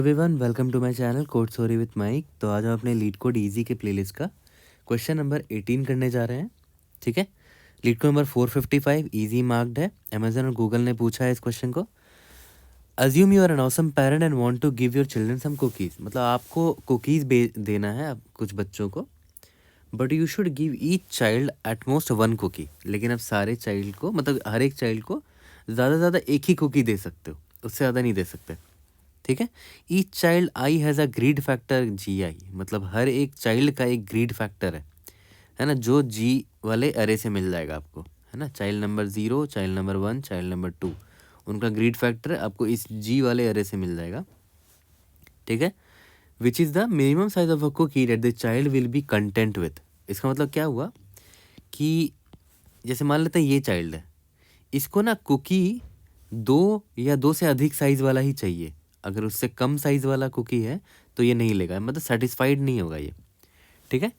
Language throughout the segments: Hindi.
Everyone welcome to my channel code story with Mike. तो आज हम अपने लीड कोड इजी के प्लेलिस्ट का क्वेश्चन नंबर 18 करने जा रहे हैं। ठीक है, LeetCode number 455 easy marked है। अमेजन और गूगल ने पूछा है इस क्वेश्चन को। Assume you are an awesome parent and want to give your children some cookies. मतलब आपको कुकीज़ देना है अब कुछ बच्चों को, but you should give each child at most 1 cookie. लेकिन अब सारे चाइल्ड को, मतलब हर एक चाइल्ड को ज़्यादा से ज़्यादा एक ही कुकी दे सकते हो, उससे ज़्यादा नहीं दे सकते। ठीक है, each child I has a greed factor GI। मतलब हर एक चाइल्ड का एक ग्रीड फैक्टर है ना, जो G वाले अरे से मिल जाएगा आपको, है ना। Child number 0, child number 1, child number 2, उनका ग्रीड फैक्टर आपको इस G वाले अरे से मिल जाएगा। ठीक है, which is the minimum size of a cookie that the child will be content with. इसका मतलब क्या हुआ कि जैसे मान लेते हैं ये चाइल्ड है, इसको ना कुकी 2 या 2 से अधिक साइज़ वाला ही चाहिए। अगर उससे कम साइज़ वाला कुकी है तो ये नहीं लेगा, मतलब सेटिस्फाइड नहीं होगा ये। ठीक है,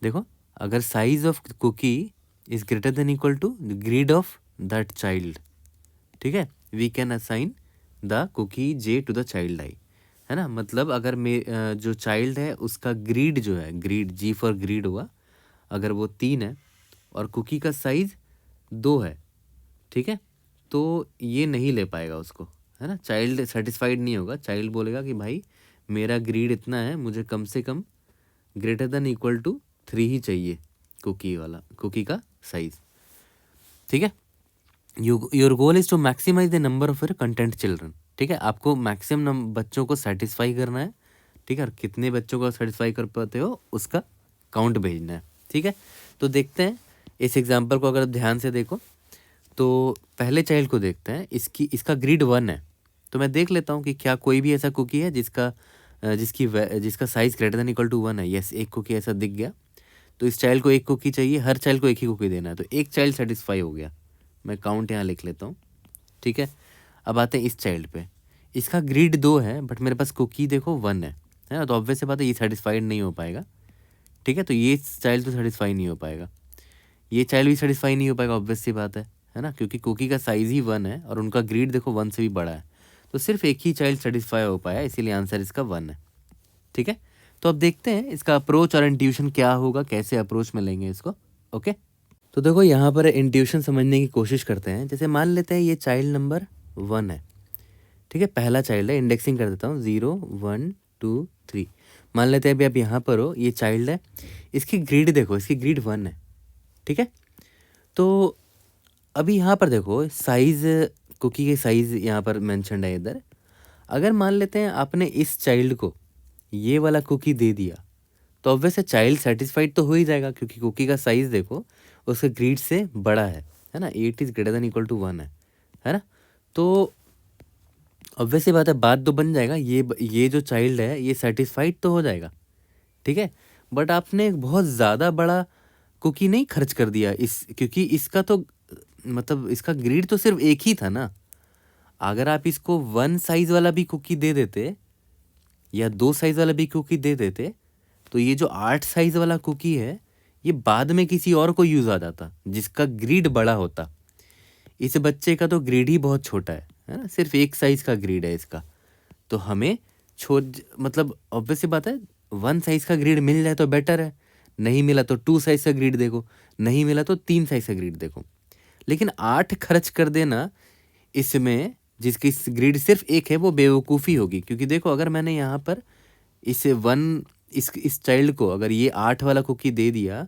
देखो, अगर size of cookie is greater than equal to greed of that child, ठीक है, we can assign the cookie J to the child I, है ना। मतलब अगर जो चाइल्ड है उसका ग्रीड जो है, ग्रीड G फॉर ग्रीड हुआ, अगर वो 3 है और कुकी का साइज 2 है, ठीक है, तो ये नहीं ले पाएगा उसको, है ना। चाइल्ड सेटिस्फाइड नहीं होगा। चाइल्ड बोलेगा कि भाई मेरा ग्रीड इतना है, मुझे कम से कम ग्रेटर देन इक्वल टू 3 ही चाहिए कुकी का साइज। ठीक है, your goal is to maximise the number of your content children. ठीक है, आपको मैक्सिमम बच्चों को सेटिस्फाई करना है। ठीक है, और कितने बच्चों को सेटिस्फाई कर पाते हो उसका काउंट भेजना है। ठीक है, तो देखते हैं इस एग्जाम्पल को। अगर ध्यान से देखो तो पहले चाइल्ड को देखते हैं, इसका ग्रीड 1 है। तो मैं देख लेता हूँ कि क्या कोई भी ऐसा कुकी है जिसका size greater than equal to 1 है। यस, एक कुकी ऐसा दिख गया। तो इस चाइल्ड को एक कुकी चाहिए, हर चाइल्ड को एक ही कुकी देना है, तो एक चाइल्ड सेटिस्फाई हो गया। मैं काउंट यहाँ लिख लेता हूँ। ठीक है, अब आते हैं इस चाइल्ड पे। इसका ग्रीड 2 है बट मेरे पास कुकी देखो 1 है ना। तो ऑब्वियस सी बात है ये सेटिस्फाइड नहीं हो पाएगा। ठीक है, तो ये चाइल्ड तो सेटिस्फाई नहीं हो पाएगा, ये चाइल्ड भी सेटिस्फाई नहीं हो पाएगा, ऑब्वियस सी बात है ना, क्योंकि कुकी का साइज ही 1 है और उनका ग्रीड देखो 1 से भी बड़ा है। तो सिर्फ एक ही चाइल्ड सेटिस्फाई हो पाया, इसीलिए आंसर इसका 1 है। ठीक है, तो अब देखते हैं इसका अप्रोच और इंट्यूशन क्या होगा, कैसे अप्रोच में लेंगे इसको। ओके, तो देखो यहाँ पर इंट्यूशन समझने की कोशिश करते हैं। जैसे मान लेते हैं ये चाइल्ड नंबर 1 है। ठीक है, पहला चाइल्ड है, इंडेक्सिंग कर देता हूँ 0 1 2 3। मान लेते हैं अभी आप यहाँ पर हो, ये चाइल्ड है, इसकी ग्रीड देखो, इसकी ग्रीड 1 है। ठीक है, तो अभी यहाँ पर देखो साइज, कुकी के साइज यहाँ पर मेंशन्ड है इधर। अगर मान लेते हैं आपने इस चाइल्ड को ये वाला कुकी दे दिया तो ऑब्वियस है चाइल्ड सेटिस्फाइड तो हो ही जाएगा, क्योंकि कुकी का साइज देखो उसके ग्रीड से बड़ा है ना। 8 is greater than equal to 1 है ना। तो ऑब्वियस ही बात है, बात तो बन जाएगा, ये जो चाइल्ड है ये सेटिस्फाइड तो हो जाएगा। ठीक है, बट आपने एक बहुत ज़्यादा बड़ा कुकी नहीं खर्च कर दिया क्योंकि इसका तो मतलब इसका ग्रीड तो सिर्फ एक ही था ना। अगर आप इसको 1 साइज वाला भी कुकी दे देते या 2 साइज वाला भी कुकी दे देते तो ये जो 8 साइज वाला कुकी है ये बाद में किसी और को यूज आ जाता जिसका ग्रीड बड़ा होता। इस बच्चे का तो ग्रीड ही बहुत छोटा है ना, सिर्फ एक साइज का ग्रीड है इसका। तो हमें मतलब ऑब्वियस सी बात है, 1 साइज का ग्रीड मिल जाए तो बेटर है, नहीं मिला तो 2 साइज का ग्रीड देखो, नहीं मिला तो 3 साइज का ग्रीड देखो। लेकिन 8 खर्च कर देना इसमें जिसकी ग्रीड सिर्फ एक है वो बेवकूफ़ी होगी। क्योंकि देखो अगर मैंने यहाँ पर इस चाइल्ड को अगर ये 8 वाला कुकी दे दिया,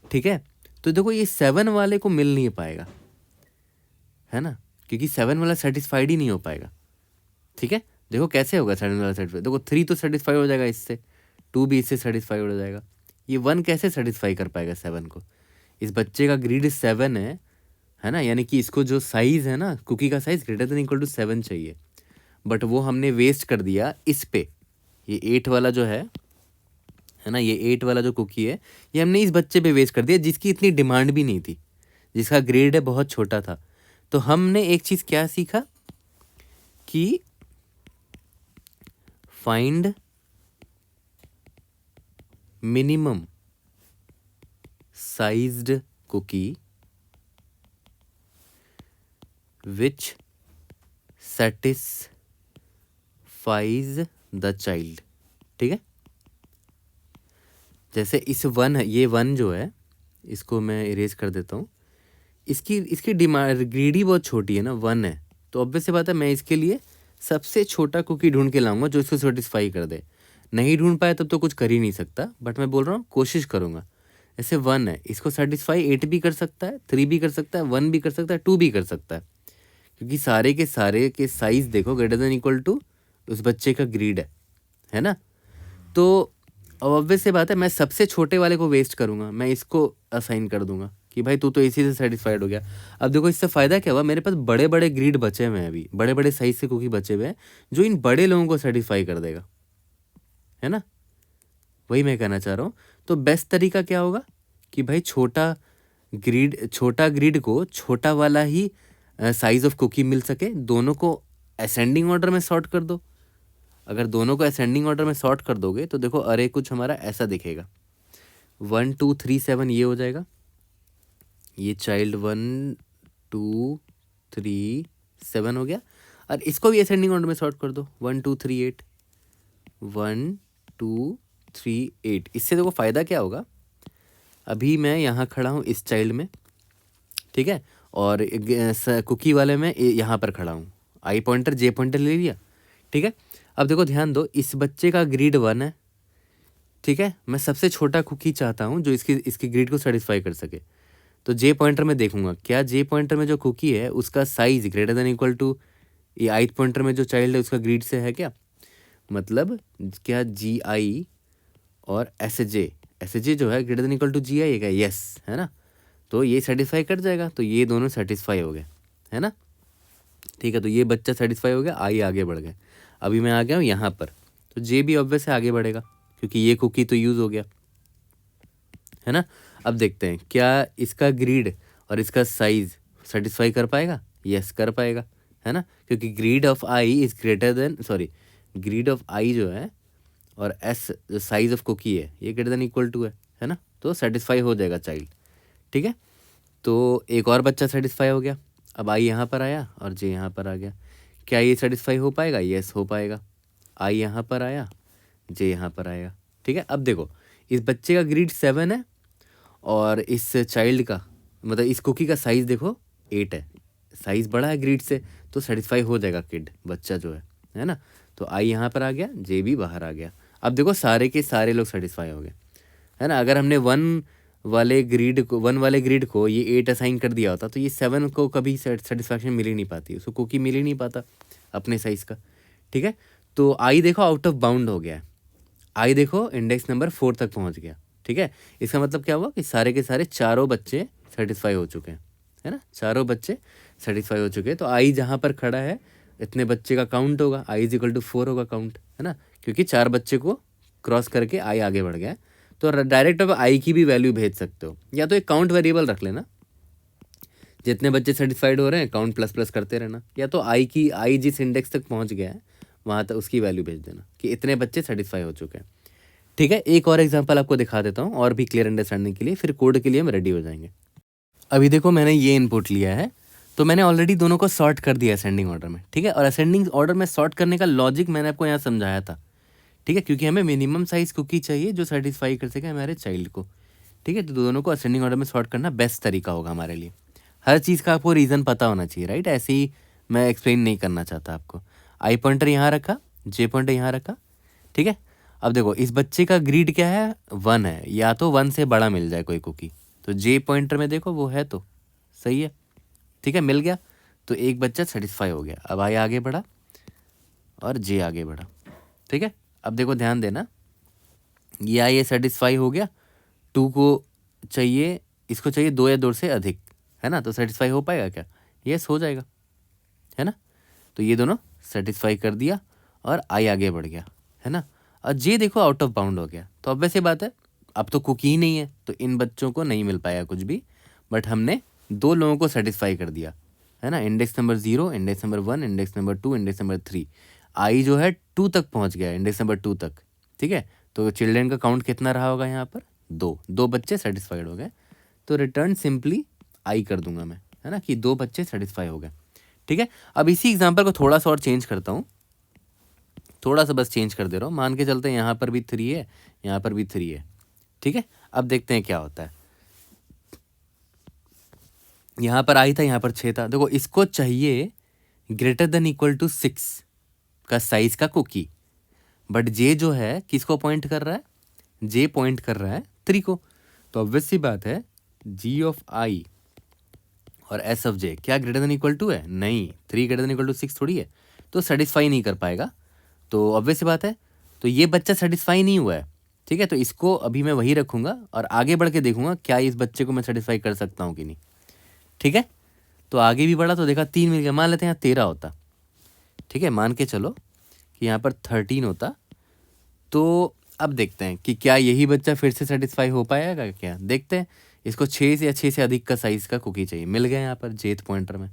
ठीक है, तो देखो ये 7 वाले को मिल नहीं पाएगा, है ना, क्योंकि 7 वाला सेटिस्फाइड ही नहीं हो पाएगा। ठीक है, देखो कैसे होगा 7 वाला सेटिस्फाई, देखो 3 तो सेटिस्फाई हो जाएगा इससे, 2 भी इससे सेटिस्फाई हो जाएगा, ये 1 कैसे सेटिस्फाई कर पाएगा 7 को। इस बच्चे का ग्रीड 7 है ना, यानी कि इसको जो साइज़ है ना, कुकी का size greater than equal to 7 चाहिए, बट वो हमने वेस्ट कर दिया इस पे। ये 8 वाला जो है ना, ये 8 वाला जो कुकी है ये हमने इस बच्चे पे वेस्ट कर दिया जिसकी इतनी डिमांड भी नहीं थी, जिसका ग्रेड है बहुत छोटा था। तो हमने एक चीज़ क्या सीखा कि find minimum sized cookie which satisfies the child, ठीक है। जैसे इस वन है, ये वन जो है इसको मैं इरेज कर देता हूँ। इसकी डिमांड ग्रीडी बहुत छोटी है ना, वन है, तो ऑब्वियस सी बात है मैं इसके लिए सबसे छोटा कुकी ढूंढ के लाऊंगा जो इसको सेटिस्फाई कर दे। नहीं ढूंढ पाया तब तो कुछ कर ही नहीं सकता, बट मैं बोल रहा हूँ कोशिश करूंगा। जैसे वन है, इसको सेटिस्फाई 8 भी कर सकता है, 3 भी कर सकता है, 1 भी कर सकता है, 2 भी कर सकता है, क्योंकि सारे के साइज देखो ग्रेटर देन इक्वल टू उस बच्चे का ग्रीड है ना। तो ऑब्वियस सी बात है मैं सबसे छोटे वाले को वेस्ट करूंगा, मैं इसको असाइन कर दूंगा कि भाई तू तो इसी से सेटिस्फाइड हो गया। अब देखो इससे फ़ायदा क्या हुआ, मेरे पास बड़े बड़े ग्रीड बचे हुए हैं, अभी बड़े बड़े साइज से कुकी बचे हुए हैं जो इन बड़े लोगों को सेटिस्फाई कर देगा, है ना। वही मैं कहना चाह रहा हूँ। तो बेस्ट तरीका क्या होगा कि भाई छोटा ग्रिड को छोटा वाला ही साइज ऑफ कुकी मिल सके, दोनों को असेंडिंग ऑर्डर में सॉर्ट कर दो। अगर दोनों को असेंडिंग ऑर्डर में सॉर्ट कर दोगे तो देखो अरे कुछ हमारा ऐसा दिखेगा, 1 2 3 7 ये हो जाएगा, ये चाइल्ड 1 2 3 7 हो गया। और इसको भी असेंडिंग ऑर्डर में सॉर्ट कर दो, 1 2 3 8 1 2 3 8। इससे देखो फ़ायदा क्या होगा, अभी मैं यहाँ खड़ा हूँ इस चाइल्ड में, ठीक है, और कुकी वाले में यहाँ पर खड़ा हूँ, आई पॉइंटर जे पॉइंटर ले लिया, ठीक है। अब देखो ध्यान दो, इस बच्चे का ग्रीड 1 है, ठीक है, मैं सबसे छोटा कुकी चाहता हूँ जो इसकी ग्रीड को सेटिस्फाई कर सके। तो जे पॉइंटर में देखूंगा क्या जे पॉइंटर में जो कुकी है उसका size greater than equal to ये आई पॉइंटर में जो चाइल्ड है उसका ग्रीड से है क्या, मतलब क्या जी आई और एस जे जो है ग्रेटर देन इक्वल टू जी आई है क्या, यस है ना। तो ये सेटिस्फाई कर जाएगा, तो ये दोनों सेटिस्फाई हो गए, है ना। ठीक है, तो ये बच्चा सेटिस्फाई हो गया, आई आगे बढ़ गए। अभी मैं आ गया हूँ यहाँ पर, तो जे भी ऑब्वियस से आगे बढ़ेगा क्योंकि ये कुकी तो यूज़ हो गया, है ना। अब देखते हैं क्या इसका ग्रीड और इसका साइज सेटिस्फाई कर पाएगा, यस कर पाएगा, है ना, क्योंकि greed of i is greater than greed of i जो है और एस जो साइज ऑफ कुकी है ये ग्रेटर देन इक्वल टू है ना, तो सेटिस्फाई हो जाएगा चाइल्ड, ठीक है। तो एक और बच्चा सेटिस्फाई हो गया, अब आई यहाँ पर आया और जे यहाँ पर आ गया, क्या ये सेटिस्फाई हो पाएगा, यस हो पाएगा। आई यहाँ पर आया, जे यहाँ पर आएगा, ठीक है। अब देखो इस बच्चे का ग्रीड 7 है और इस चाइल्ड का मतलब इस कुकी का साइज़ देखो 8 है, साइज़ बड़ा है ग्रीड से, तो सेटिस्फाई हो जाएगा किड बच्चा जो है ना। तो आई यहाँ पर आ गया, जे भी बाहर आ गया। अब देखो सारे के सारे लोग सेटिस्फाई हो गए, है ना। अगर हमने वन वाले ग्रिड को ये 8 असाइन कर दिया होता तो ये 7 को कभी सेटिस्फैक्शन मिल ही नहीं पाती, उसको कुकी मिल ही नहीं पाता अपने साइज़ का, ठीक है। तो आई देखो आउट ऑफ बाउंड हो गया है, आई देखो इंडेक्स नंबर 4 तक पहुंच गया, ठीक है। इसका मतलब क्या हुआ कि सारे के सारे चारों बच्चे सेटिस्फाई हो चुके हैं, है ना, चारों बच्चे सेटिस्फाई हो चुके हैं। तो आई जहाँ पर खड़ा है इतने बच्चे का काउंट होगा, आई इज इक्वल टू 4 होगा काउंट, है ना, क्योंकि 4 बच्चे को क्रॉस करके आई आगे बढ़ गया है। तो डायरेक्ट अब आई की भी वैल्यू भेज सकते हो, या तो एक काउंट वेरिएबल रख लेना, जितने बच्चे सेटिस्फाइड हो रहे हैं काउंट प्लस प्लस करते रहना, या तो आई जिस इंडेक्स तक पहुंच गया है वहाँ तक उसकी वैल्यू भेज देना कि इतने बच्चे सेटिस्फाई हो चुके हैं, ठीक है। एक और एग्जांपल आपको दिखा देता हूँ और भी क्लियर अंडरस्टैंडिंग के लिए, फिर कोड के लिए हम रेडी हो जाएंगे। अभी देखो मैंने ये इनपुट लिया है, तो मैंने ऑलरेडी दोनों को सॉर्ट कर दिया असेंडिंग ऑर्डर में, ठीक है। और असेंडिंग ऑर्डर में सॉर्ट करने का लॉजिक मैंने आपको यहाँ समझाया था, ठीक है, क्योंकि हमें मिनिमम साइज कुकी चाहिए जो सेटिस्फाई कर सके हमारे चाइल्ड को, ठीक है। तो दोनों को असेंडिंग ऑर्डर में सॉर्ट करना बेस्ट तरीका होगा हमारे लिए। हर चीज़ का आपको रीज़न पता होना चाहिए, राइट, ऐसे ही मैं एक्सप्लेन नहीं करना चाहता आपको। आई पॉइंटर यहाँ रखा, जे पॉइंटर यहाँ रखा, ठीक है। अब देखो इस बच्चे का ग्रीड क्या है, 1 है, या तो 1 से बड़ा मिल जाए कोई कुकी, तो जे पॉइंटर में देखो वो है तो सही है, ठीक है, मिल गया। तो एक बच्चा सेटिस्फाई हो गया, अब आई आगे बढ़ा और जे आगे बढ़ा, ठीक है। अब देखो ध्यान देना, ये सेटिस्फाई हो गया, 2 को चाहिए, इसको चाहिए 2 या 2 से अधिक, है ना, तो सेटिस्फाई हो पाएगा क्या, यस हो जाएगा, है ना। तो ये दोनों सेटिस्फाई कर दिया और आई आगे बढ़ गया, है ना। और जे देखो आउट ऑफ बाउंड हो गया, तो ऑब्वियस सी बात है अब तो कुकी ही नहीं है, तो इन बच्चों को नहीं मिल पाया कुछ भी, बट हमने 2 लोगों को सेटिस्फाई कर दिया, है ना। Index number 0, index number 1, index number 2, index number 3, आई जो है 2 तक पहुंच गया, इंडेक्स नंबर 2 तक, ठीक है। तो चिल्ड्रेन का काउंट कितना रहा होगा यहाँ पर, 2 बच्चे सेटिस्फाइड हो गए, तो रिटर्न सिंपली आई कर दूंगा मैं, है ना, कि 2 बच्चे सेटिस्फाई हो गए, ठीक है। अब इसी एग्जाम्पल को थोड़ा सा और चेंज करता हूँ, थोड़ा सा बस चेंज कर दे रहा हूँ। मान के चलते हैं यहाँ पर भी 3 है, यहाँ पर भी 3 है, ठीक है। अब देखते हैं क्या होता है। यहाँ पर आई था, यहाँ पर 6 था। देखो इसको चाहिए ग्रेटर देन इक्वल टू 6 का साइज का कुकी, बट जे जो है किसको पॉइंट कर रहा है, जे पॉइंट कर रहा है 3 को। तो ऑब्वियस सी बात है जी ऑफ आई और एस ऑफ जे क्या ग्रेटर देन इक्वल टू है, नहीं, 3 ग्रेटर देन इक्वल टू 6 थोड़ी है, तो सेटिस्फाई नहीं कर पाएगा। तो ऑब्वियस सी बात है, तो ये बच्चा सेटिस्फाई नहीं हुआ है, ठीक है। तो इसको अभी मैं वही रखूंगा और आगे बढ़ के देखूंगा क्या इस बच्चे को मैं सेटिस्फाई कर सकता हूँ कि नहीं, ठीक है। तो आगे भी बढ़ा तो देखा 3 मिल गया, मान लेते हैं यहाँ 13 होता, ठीक है। मान के चलो कि यहाँ पर 13 होता, तो अब देखते हैं कि क्या यही बच्चा फिर से सेटिस्फाई हो पाएगा क्या, देखते हैं। इसको 6 या 6 से अधिक का साइज़ का कुकी चाहिए, मिल गया यहाँ पर जेथ पॉइंटर में,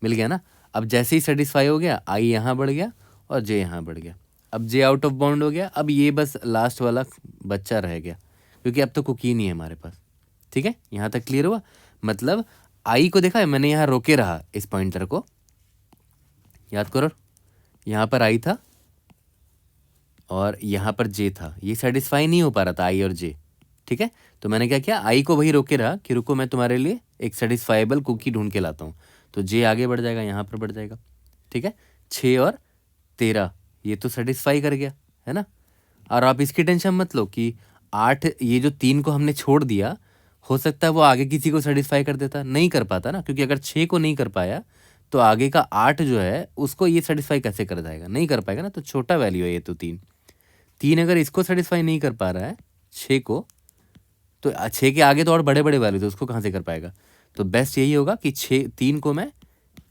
मिल गया ना। अब जैसे ही सेटिस्फाई हो गया, आई यहाँ बढ़ गया और जे यहाँ बढ़ गया। अब जे आउट ऑफ बाउंड हो गया, अब ये बस लास्ट वाला बच्चा रह गया, क्योंकि अब तो कुकी नहीं है हमारे पास, ठीक है। यहाँ तक क्लियर हुआ। मतलब आई को देखा है मैंने, यहाँ रोके रहा इस पॉइंटर को, याद करो, यहाँ पर आई था और यहाँ पर जे था, ये सेटिस्फाई नहीं हो पा रहा था आई और जे, ठीक है। तो मैंने क्या किया, आई को वही रोके रहा कि रुको मैं तुम्हारे लिए एक सेटिस्फाइबल कुकी ढूंढ के लाता हूँ। तो जे आगे बढ़ जाएगा, यहाँ पर बढ़ जाएगा, ठीक है। 6 और 13 ये तो सेटिस्फाई कर गया, है ना। और आप इसकी टेंशन मत लो कि 8, ये जो 3 को हमने छोड़ दिया, हो सकता है वो आगे किसी को सेटिस्फाई कर देता, नहीं कर पाता ना, क्योंकि अगर 6 को नहीं कर पाया तो आगे का 8 जो है उसको ये सेटिस्फाई कैसे कर जाएगा, नहीं कर पाएगा ना। तो छोटा वैल्यू है ये, तो 3 अगर इसको सेटिस्फाई नहीं कर पा रहा है 6 को, तो 6 के आगे तो और बड़े बड़े वैल्यू, तो उसको कहाँ से कर पाएगा। तो बेस्ट यही होगा कि 3 को मैं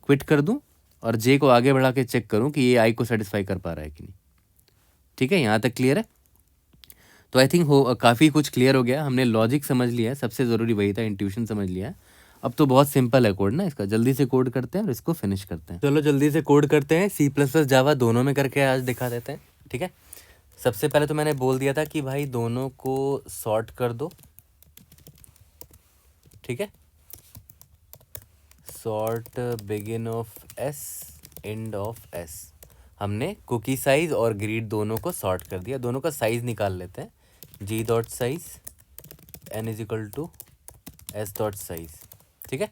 क्विट कर दूं और जे को आगे बढ़ा के चेक करूं कि ये आई को सेटिस्फाई कर पा रहा है कि नहीं, ठीक है। यहाँ तक क्लियर है। तो आई थिंक काफ़ी कुछ क्लियर हो गया, हमने लॉजिक समझ लिया है, सबसे ज़रूरी वही था, इंट्यूशन समझ लिया है। अब तो बहुत सिंपल है कोड ना इसका, जल्दी से कोड करते हैं और इसको फिनिश करते हैं। चलो जल्दी से कोड करते हैं, C++ जावा दोनों में करके आज दिखा देते हैं, ठीक है। सबसे पहले तो मैंने बोल दिया था कि भाई दोनों को सॉर्ट कर दो, ठीक है। Sort begin of S end of S, हमने कुकी साइज और ग्रीड दोनों को सॉर्ट कर दिया। दोनों का साइज निकाल लेते हैं, g dot size n is equal to S dot size, ठीक है।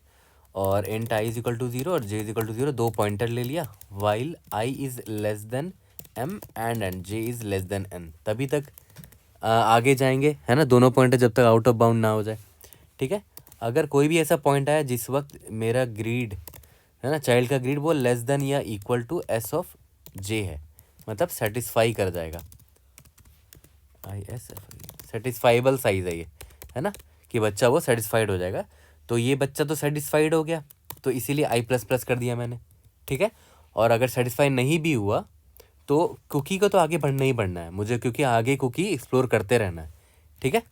और int i is equal to 0 और j is equal to 0, 2 pointer ले लिया, while I is less than M and J is less than n, तभी तक आगे जाएंगे, है ना। दोनों पॉइंटर जब तक आउट ऑफ बाउंड ना हो जाए, ठीक है। अगर कोई भी ऐसा पॉइंट आया जिस वक्त मेरा ग्रीड है ना, चाइल्ड का ग्रीड वो लेस देन या इक्वल टू एस ऑफ जे है, मतलब सेटिस्फाई कर जाएगा, आई एस एफ, सेटिस्फाइबल साइज है ये, है ना, कि बच्चा वो सेटिस्फाइड हो जाएगा। तो ये बच्चा तो सेटिस्फाइड हो गया, तो इसीलिए आई प्लस प्लस कर दिया मैंने, ठीक है। और अगर सेटिस्फाई नहीं भी हुआ तो कुकी को तो आगे बढ़ना ही बढ़ना है मुझे, क्योंकि आगे कुकी एक्सप्लोर करते रहना है, ठीक है।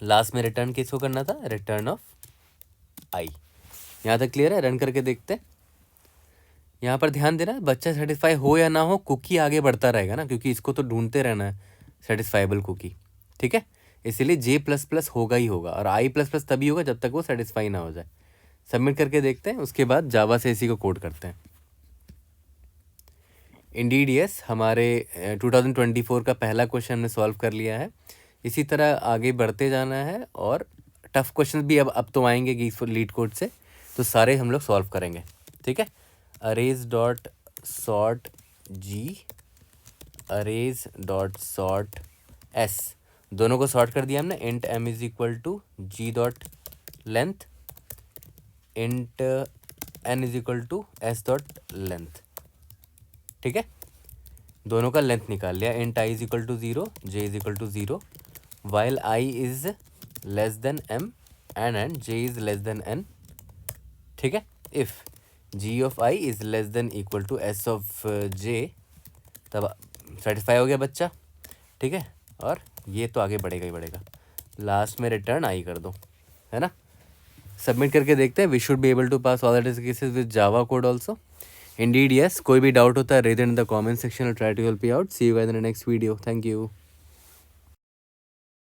लास्ट में रिटर्न किसको करना था, रिटर्न ऑफ आई। यहाँ तक क्लियर है, रन करके देखते हैं। यहाँ पर ध्यान देना, बच्चा सेटिस्फाई हो या ना हो कुकी आगे बढ़ता रहेगा ना, क्योंकि इसको तो ढूंढते रहना है सेटिस्फाइबल कुकी, ठीक है। इसीलिए जे प्लस प्लस होगा ही होगा, और आई प्लस प्लस तभी होगा जब तक वो सेटिस्फाई ना हो जाए। सबमिट करके देखते हैं, उसके बाद जावा से इसी को कोड करते हैं। इंडीड यस, हमारे 2024 का पहला क्वेश्चन हमने सॉल्व कर लिया है। इसी तरह आगे बढ़ते जाना है, और टफ क्वेश्चन भी अब तो आएंगे लीड कोड से, तो सारे हम लोग सॉल्व करेंगे, ठीक है। Arrays dot sort G, arrays dot sort S, दोनों को सॉर्ट कर दिया हमने। Int M is equal to G dot length, int N is equal to S dot length, ठीक है। दोनों का लेंथ निकाल लिया, int I is equal to 0, J is equal to 0, while I is less than M and J is less than N, ठीक है। If G of i is less than equal to s of j, तब सेटिस्फाई हो गया बच्चा, ठीक है। और ये तो आगे बढ़ेगा ही बढ़ेगा, लास्ट में रिटर्न आई कर दो, है ना। सबमिट करके देखते हैं। We should be able to pass all the test cases with Java code also. Indeed yes, कोई भी डाउट होता है raise in the comment section और try to help you out. See you guys in the next video, thank you.